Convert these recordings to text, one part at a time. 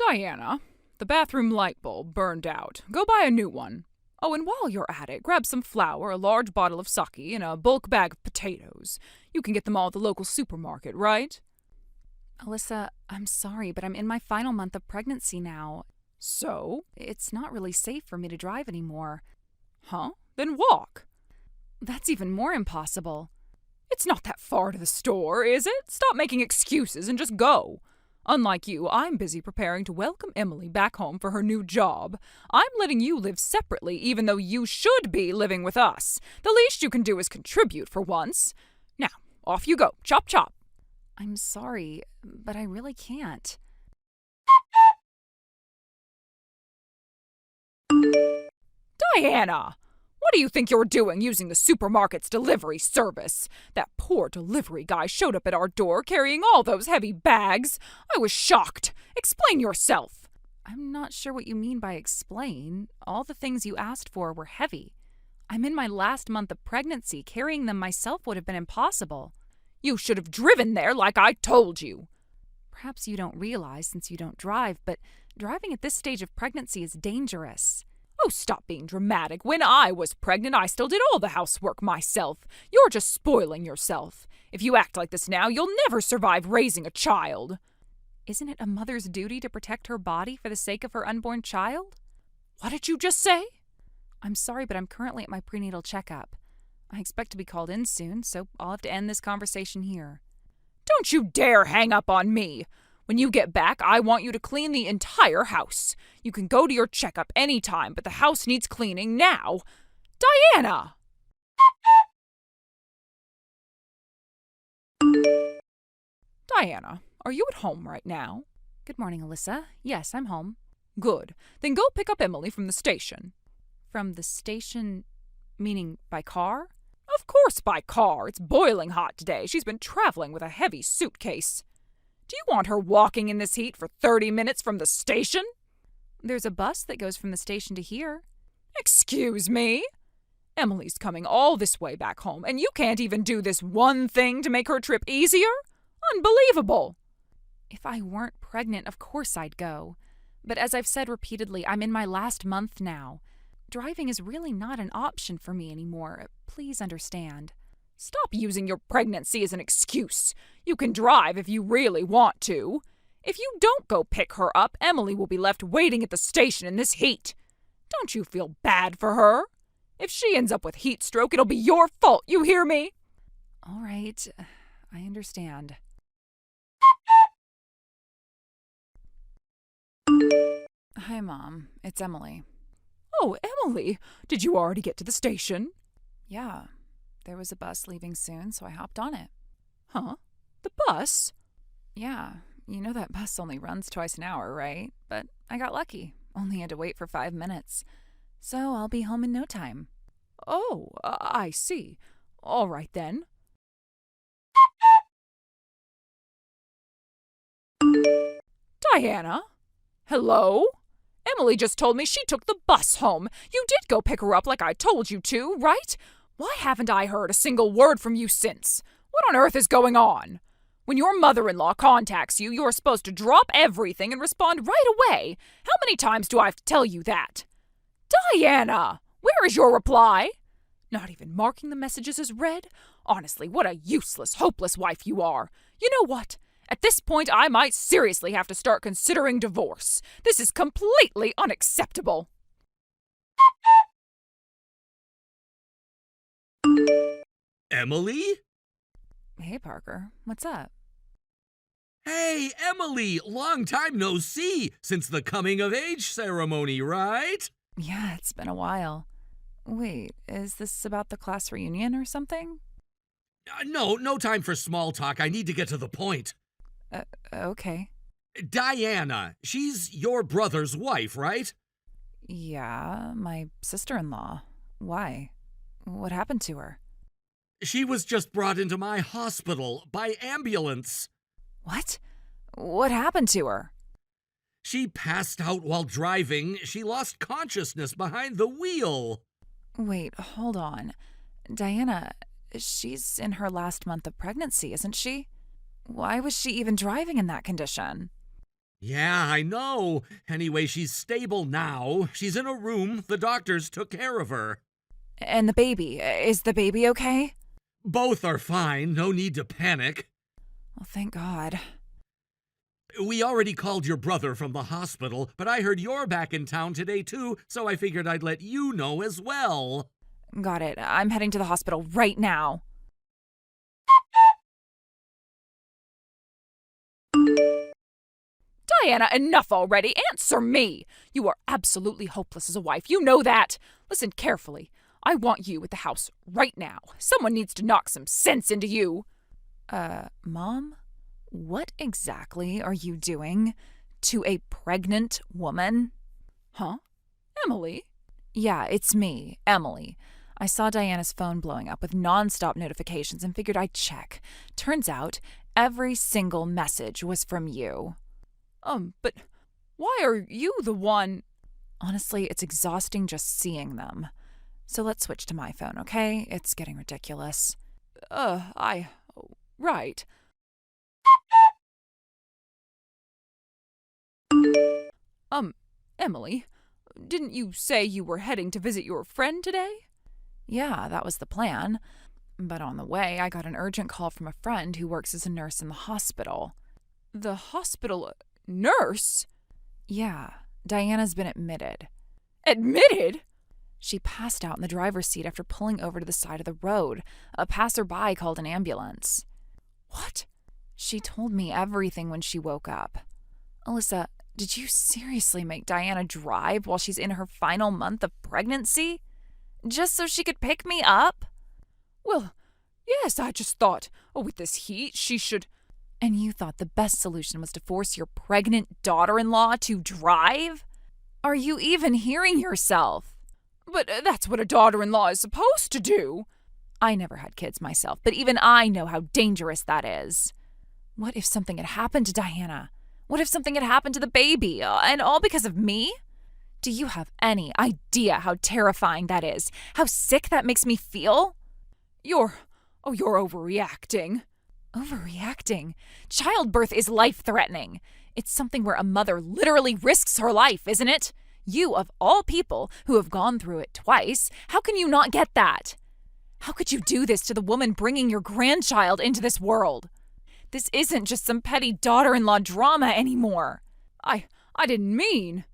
Diana, the bathroom light bulb burned out. Go buy a new one. Oh, and while you're at it, grab some flour, a large bottle of sake, and a bulk bag of potatoes. You can get them all at the local supermarket, right? Alyssa, I'm sorry, but I'm in my final month of pregnancy now. So? It's not really safe for me to drive anymore. Huh? Then walk. That's even more impossible. It's not that far to the store, is it? Stop making excuses and just go. Unlike you, I'm busy preparing to welcome Emily back home for her new job. I'm letting you live separately, even though you should be living with us. The least you can do is contribute for once. Now, off you go. Chop, chop. I'm sorry, but I really can't. Diana! What do you think you're doing using the supermarket's delivery service? That poor delivery guy showed up at our door carrying all those heavy bags. I was shocked. Explain yourself. I'm not sure what you mean by explain. All the things you asked for were heavy. I'm in my last month of pregnancy. Carrying them myself would have been impossible. You should have driven there like I told you. Perhaps you don't realize since you don't drive, but driving at this stage of pregnancy is dangerous. Oh, stop being dramatic. When I was pregnant, I still did all the housework myself. You're just spoiling yourself. If you act like this now, you'll never survive raising a child. Isn't it a mother's duty to protect her body for the sake of her unborn child? What did you just say? I'm sorry, but I'm currently at my prenatal checkup. I expect to be called in soon, so I'll have to end this conversation here. Don't you dare hang up on me. When you get back, I want you to clean the entire house. You can go to your checkup anytime, but the house needs cleaning now. Diana! Diana, are you at home right now? Good morning, Alyssa. Yes, I'm home. Good. Then go pick up Emily from the station. From the station, meaning by car? Of course by car. It's boiling hot today. She's been traveling with a heavy suitcase. Do you want her walking in this heat for 30 minutes from the station? There's a bus that goes from the station to here. Excuse me? Emily's coming all this way back home, and you can't even do this one thing to make her trip easier? Unbelievable! If I weren't pregnant, of course I'd go. But as I've said repeatedly, I'm in my last month now. Driving is really not an option for me anymore. Please understand. Stop using your pregnancy as an excuse. You can drive if you really want to. If you don't go pick her up, Emily will be left waiting at the station in this heat. Don't you feel bad for her? If she ends up with heat stroke, it'll be your fault, you hear me? All right, I understand. Hi, Mom. It's Emily. Oh, Emily, did you already get to the station? Yeah. There was a bus leaving soon, so I hopped on it. Huh? The bus? Yeah. You know that bus only runs twice an hour, right? But I got lucky. Only had to wait for 5 minutes. So I'll be home in no time. Oh, I see. All right then. Diana? Hello? Emily just told me she took the bus home. You did go pick her up like I told you to, right? Why haven't I heard a single word from you since? What on earth is going on? When your mother-in-law contacts you, you're supposed to drop everything and respond right away. How many times do I have to tell you that? Diana! Where is your reply? Not even marking the messages as read? Honestly, what a useless, hopeless wife you are. You know what? At this point, I might seriously have to start considering divorce. This is completely unacceptable. Emily? Hey, Parker. What's up? Hey, Emily! Long time no see since the coming-of-age ceremony, right? Yeah, it's been a while. Wait, is this about the class reunion or something? No time for small talk. I need to get to the point. Okay. Diana, she's your brother's wife, right? Yeah, my sister-in-law. Why? What happened to her? She was just brought into my hospital by ambulance. What? What happened to her? She passed out while driving. She lost consciousness behind the wheel. Wait, hold on. Diana, she's in her last month of pregnancy, isn't she? Why was she even driving in that condition? Yeah, I know. Anyway, she's stable now. She's in a room. The doctors took care of her. And the baby, is the baby okay? Both are fine. No need to panic. Well, thank God. We already called your brother from the hospital, but I heard you're back in town today too, so I figured I'd let you know as well. Got it. I'm heading to the hospital right now. Diana, enough already. Answer me. You are absolutely hopeless as a wife. You know that. Listen carefully. I want you at the house right now. Someone needs to knock some sense into you. Mom? What exactly are you doing to a pregnant woman? Huh? Emily? Yeah, it's me, Emily. I saw Diana's phone blowing up with nonstop notifications and figured I'd check. Turns out, every single message was from you. But why are you the one? Honestly, it's exhausting just seeing them. So let's switch to my phone, okay? It's getting ridiculous. Right. Emily, didn't you say you were heading to visit your friend today? Yeah, that was the plan. But on the way, I got an urgent call from a friend who works as a nurse in the hospital. The hospital nurse? Yeah, Diana's been admitted. Admitted? She passed out in the driver's seat after pulling over to the side of the road. A passerby called an ambulance. What? She told me everything when she woke up. Alyssa, did you seriously make Diana drive while she's in her final month of pregnancy? Just so she could pick me up? Well, yes, I just thought, with this heat, she should. And you thought the best solution was to force your pregnant daughter-in-law to drive? Are you even hearing yourself? But that's what a daughter-in-law is supposed to do. I never had kids myself, but even I know how dangerous that is. What if something had happened to Diana? What if something had happened to the baby? And all because of me? Do you have any idea how terrifying that is? How sick that makes me feel? You're overreacting. Overreacting? Childbirth is life-threatening. It's something where a mother literally risks her life, isn't it? You, of all people, who have gone through it twice, how can you not get that? How could you do this to the woman bringing your grandchild into this world? This isn't just some petty daughter-in-law drama anymore. I didn't mean.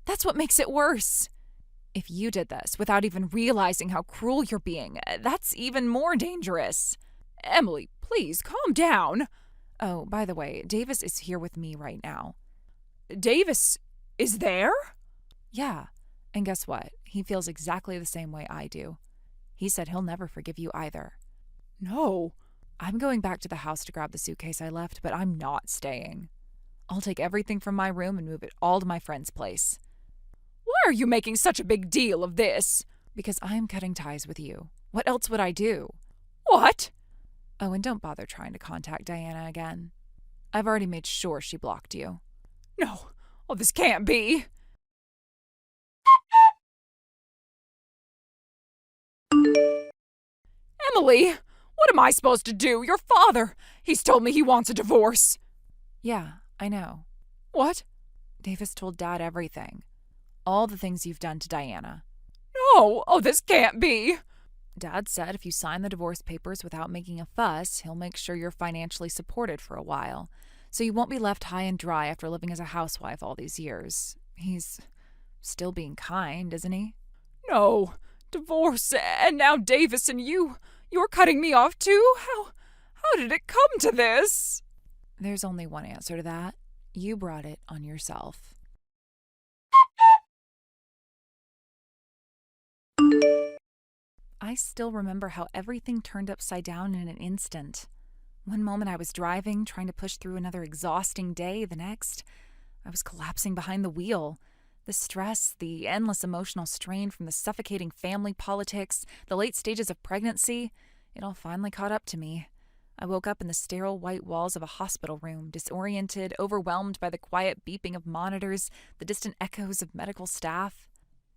That's what makes it worse. If you did this without even realizing how cruel you're being, that's even more dangerous. Emily, please, calm down. Oh, by the way, Davis is here with me right now. Davis is there? Yeah, and guess what? He feels exactly the same way I do. He said he'll never forgive you either. No. I'm going back to the house to grab the suitcase I left, but I'm not staying. I'll take everything from my room and move it all to my friend's place. Why are you making such a big deal of this? Because I'm cutting ties with you. What else would I do? What? Oh, and don't bother trying to contact Diana again. I've already made sure she blocked you. No. Oh, this can't be. Emily, what am I supposed to do? Your father, he's told me he wants a divorce. Yeah, I know. What? Davis told Dad everything. All the things you've done to Diana. No, oh, this can't be. Dad said if you sign the divorce papers without making a fuss, he'll make sure you're financially supported for a while, so you won't be left high and dry after living as a housewife all these years. He's still being kind, isn't he? No, divorce, and now Davis and you're cutting me off too? How did it come to this? There's only one answer to that. You brought it on yourself. I still remember how everything turned upside down in an instant. One moment I was driving, trying to push through another exhausting day. The next, I was collapsing behind the wheel. The stress, the endless emotional strain from the suffocating family politics, the late stages of pregnancy, it all finally caught up to me. I woke up in the sterile white walls of a hospital room, disoriented, overwhelmed by the quiet beeping of monitors, the distant echoes of medical staff.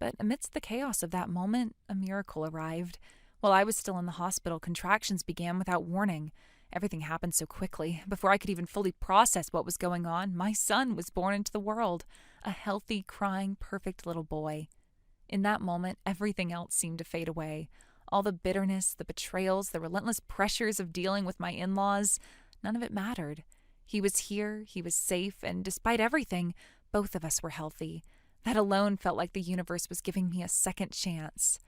But amidst the chaos of that moment, a miracle arrived. While I was still in the hospital, contractions began without warning. Everything happened so quickly. Before I could even fully process what was going on, my son was born into the world. A healthy, crying, perfect little boy. In that moment, everything else seemed to fade away. All the bitterness, the betrayals, the relentless pressures of dealing with my in-laws, none of it mattered. He was here, he was safe, and despite everything, both of us were healthy. That alone felt like the universe was giving me a second chance.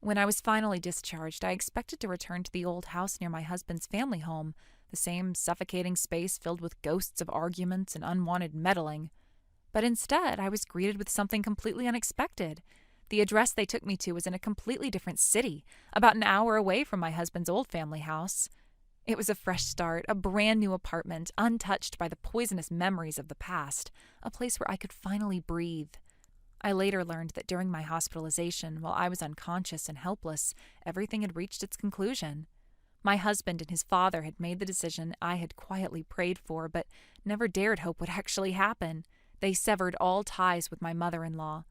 When I was finally discharged, I expected to return to the old house near my husband's family home, the same suffocating space filled with ghosts of arguments and unwanted meddling. But instead, I was greeted with something completely unexpected. The address they took me to was in a completely different city, about an hour away from my husband's old family house. It was a fresh start, a brand new apartment, untouched by the poisonous memories of the past, a place where I could finally breathe. I later learned that during my hospitalization, while I was unconscious and helpless, everything had reached its conclusion. My husband and his father had made the decision I had quietly prayed for, but never dared hope would actually happen. They severed all ties with my mother-in-law.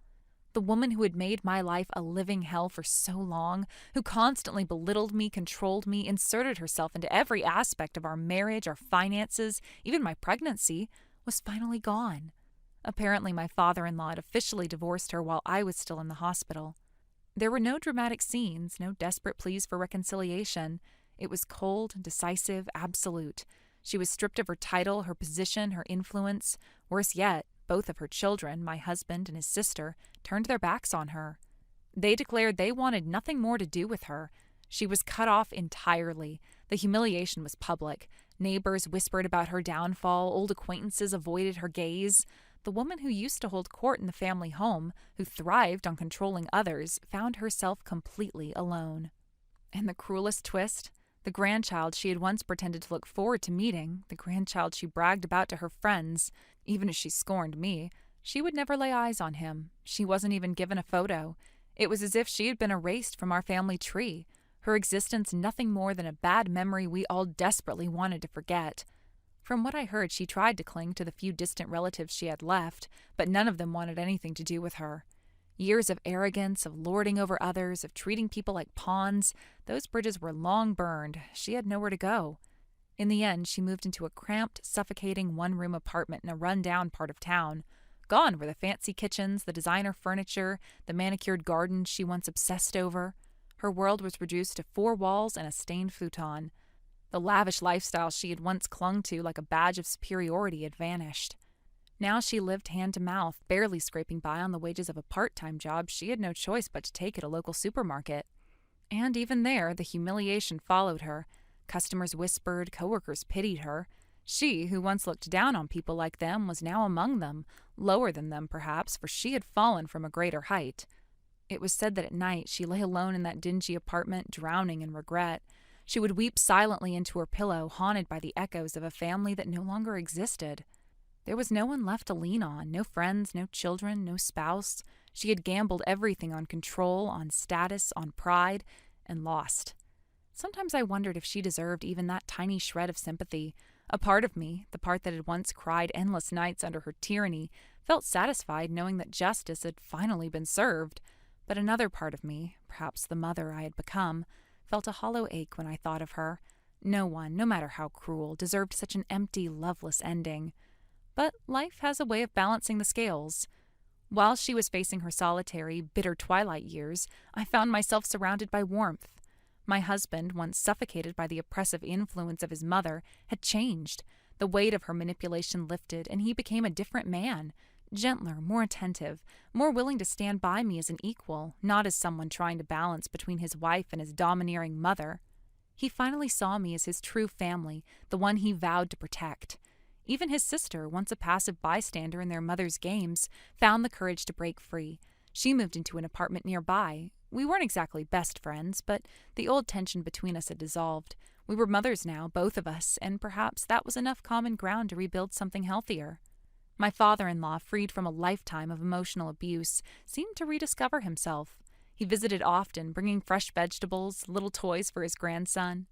The woman who had made my life a living hell for so long, who constantly belittled me, controlled me, inserted herself into every aspect of our marriage, our finances, even my pregnancy, was finally gone. Apparently, my father-in-law had officially divorced her while I was still in the hospital. There were no dramatic scenes, no desperate pleas for reconciliation. It was cold, decisive, absolute. She was stripped of her title, her position, her influence. Worse yet, both of her children, my husband and his sister, turned their backs on her. They declared they wanted nothing more to do with her. She was cut off entirely. The humiliation was public. Neighbors whispered about her downfall. Old acquaintances avoided her gaze. The woman who used to hold court in the family home, who thrived on controlling others, found herself completely alone. And the cruelest twist? The grandchild she had once pretended to look forward to meeting, the grandchild she bragged about to her friends, even as she scorned me, she would never lay eyes on him. She wasn't even given a photo. It was as if she had been erased from our family tree, her existence nothing more than a bad memory we all desperately wanted to forget. From what I heard, she tried to cling to the few distant relatives she had left, but none of them wanted anything to do with her. Years of arrogance, of lording over others, of treating people like pawns, those bridges were long burned. She had nowhere to go. In the end, she moved into a cramped, suffocating one-room apartment in a run-down part of town. Gone were the fancy kitchens, the designer furniture, the manicured gardens she once obsessed over. Her world was reduced to 4 walls and a stained futon. The lavish lifestyle she had once clung to like a badge of superiority had vanished. Now she lived hand to mouth, barely scraping by on the wages of a part-time job she had no choice but to take at a local supermarket. And even there, the humiliation followed her. Customers whispered, coworkers pitied her. She, who once looked down on people like them, was now among them, lower than them perhaps, for she had fallen from a greater height. It was said that at night she lay alone in that dingy apartment, drowning in regret. She would weep silently into her pillow, haunted by the echoes of a family that no longer existed. There was no one left to lean on, no friends, no children, no spouse. She had gambled everything on control, on status, on pride, and lost. Sometimes I wondered if she deserved even that tiny shred of sympathy. A part of me, the part that had once cried endless nights under her tyranny, felt satisfied knowing that justice had finally been served. But another part of me, perhaps the mother I had become, felt a hollow ache when I thought of her. No one, no matter how cruel, deserved such an empty, loveless ending. But life has a way of balancing the scales. While she was facing her solitary, bitter twilight years, I found myself surrounded by warmth. My husband, once suffocated by the oppressive influence of his mother, had changed. The weight of her manipulation lifted, and he became a different man, gentler, more attentive, more willing to stand by me as an equal, not as someone trying to balance between his wife and his domineering mother. He finally saw me as his true family, the one he vowed to protect. Even his sister, once a passive bystander in their mother's games, found the courage to break free. She moved into an apartment nearby. We weren't exactly best friends, but the old tension between us had dissolved. We were mothers now, both of us, and perhaps that was enough common ground to rebuild something healthier. My father-in-law, freed from a lifetime of emotional abuse, seemed to rediscover himself. He visited often, bringing fresh vegetables, little toys for his grandson.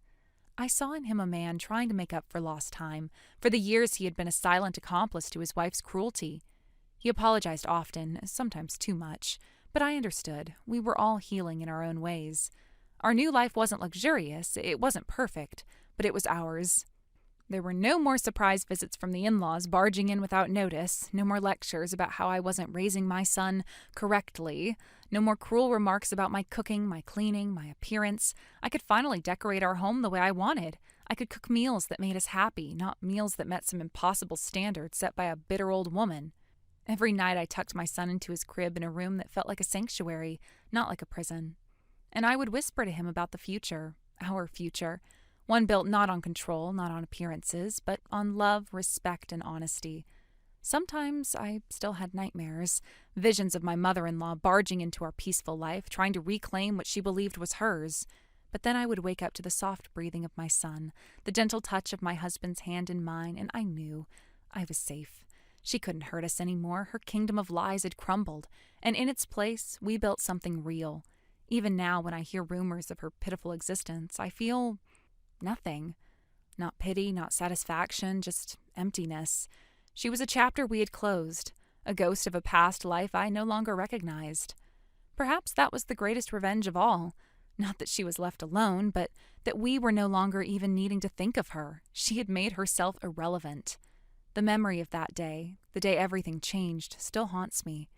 I saw in him a man trying to make up for lost time, for the years he had been a silent accomplice to his wife's cruelty. He apologized often, sometimes too much, but I understood. We were all healing in our own ways. Our new life wasn't luxurious, it wasn't perfect, but it was ours. There were no more surprise visits from the in-laws barging in without notice, no more lectures about how I wasn't raising my son correctly, no more cruel remarks about my cooking, my cleaning, my appearance. I could finally decorate our home the way I wanted. I could cook meals that made us happy, not meals that met some impossible standard set by a bitter old woman. Every night I tucked my son into his crib in a room that felt like a sanctuary, not like a prison. And I would whisper to him about the future, our future. One built not on control, not on appearances, but on love, respect, and honesty. Sometimes I still had nightmares, visions of my mother-in-law barging into our peaceful life, trying to reclaim what she believed was hers. But then I would wake up to the soft breathing of my son, the gentle touch of my husband's hand in mine, and I knew I was safe. She couldn't hurt us anymore. Her kingdom of lies had crumbled, and in its place, we built something real. Even now, when I hear rumors of her pitiful existence, I feel nothing. Not pity, not satisfaction, just emptiness. She was a chapter we had closed, a ghost of a past life I no longer recognized. Perhaps that was the greatest revenge of all. Not that she was left alone, but that we were no longer even needing to think of her. She had made herself irrelevant. The memory of that day, the day everything changed, still haunts me.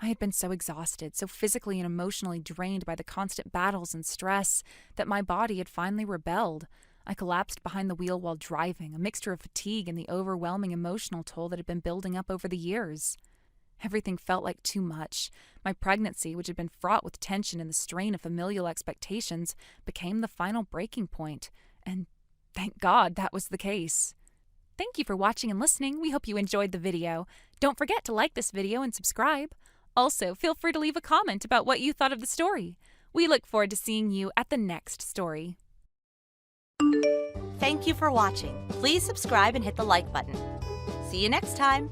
I had been so exhausted, so physically and emotionally drained by the constant battles and stress, that my body had finally rebelled. I collapsed behind the wheel while driving, a mixture of fatigue and the overwhelming emotional toll that had been building up over the years. Everything felt like too much. My pregnancy, which had been fraught with tension and the strain of familial expectations, became the final breaking point. And thank God that was the case. Thank you for watching and listening. We hope you enjoyed the video. Don't forget to like this video and subscribe. Also, feel free to leave a comment about what you thought of the story. We look forward to seeing you at the next story. Thank you for watching. Please subscribe and hit the like button. See you next time.